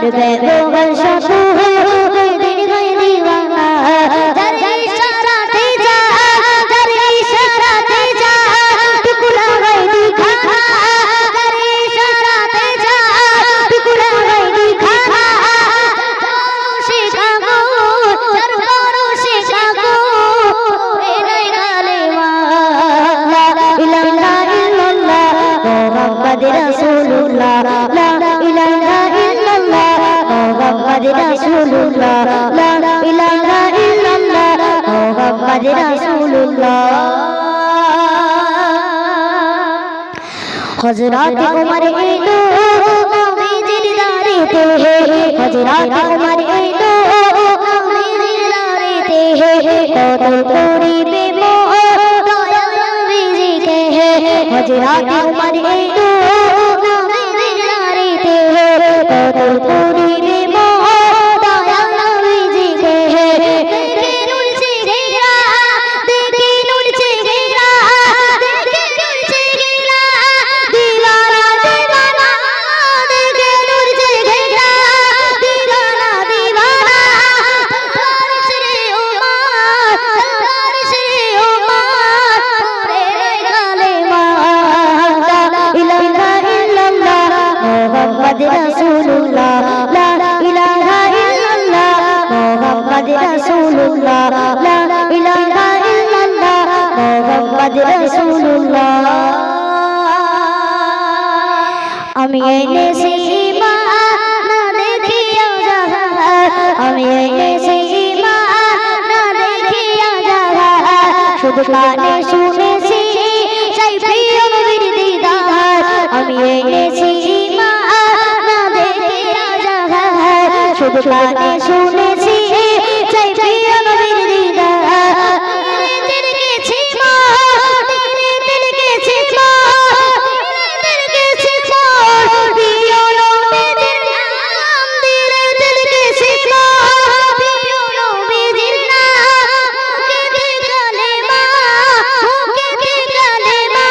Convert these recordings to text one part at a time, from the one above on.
करते दो वर्षों तू दिल गई दीवाना तेरे इशारा ते जा तेरे इशारा ते जा टुकड़ा गई दिखाना तेरे इशारा ते जा टुकड़ा गई दिखाना शिकागो दरबारो शिकागो मेरे कालेमा ला इलाहा इल्लल्लाह मुहम्मद रसूलुल्लाह ला इलाहा इल्लल्लाह मुहम्मद रसूलुल्लाह ला इलाहा इल्लल्लाह मुहम्मद रसूलुल्लाह हज़रत उमर एलो नबीजिर दारेते है हज़रत उमर एलो नबीजिर दारेते है तो पूरी बेमोह दया नबीजी के है हज़रत उमर एलो नबीजिर दारेते है तो पूरी बेमोह दया नबीजी के है देखे नूर से घेरा देखे नूर से घेरा देखे नूर से घेरा दीवाना दीवाना देखे नूर से घेरा दीवाना दीवाना तलवार से उमर मेरे कालेमा ला इलाहा इल्लल्लाह मुहम्मद रसूलुल्लाह ला इलाहा इल्लल्लाह मुहम्मद रसूलुल्लाह ला इलाहा इल्लल्लाह मुहम्मद रसूलुल्लाह আমি এনেছি ঈমান না দেখিয়া জাহান আমি এনেছি ঈমান না দেখিয়া জাহান শুধু কানে শুনেছি সেই প্রিয় নবীর দিদার আমি এনেছি ঈমান না দেখিয়া জাহান শুধু কানে শুনেছি সেই প্রিয় নবীর দিদার দিল के छिपा दिल के छिपा दिल के छिपा पियो नबीजिर नाम दिल के छिपा पियो नबीजिर नाम के कलेमा के कलेमा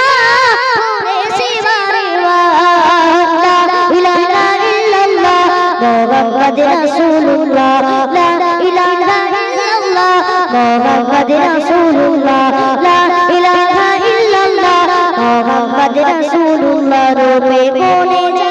रे सिवारे ला इलाहा इल्लल्लाह मुहम्मद रसूलुल्लाह ला इलाहा इल्लल्लाह मुहम्मद रसूलुल्लाह ला इलाहा इल्लल्लाह मुहम्मद रसूलुल्लाह रूपे कोने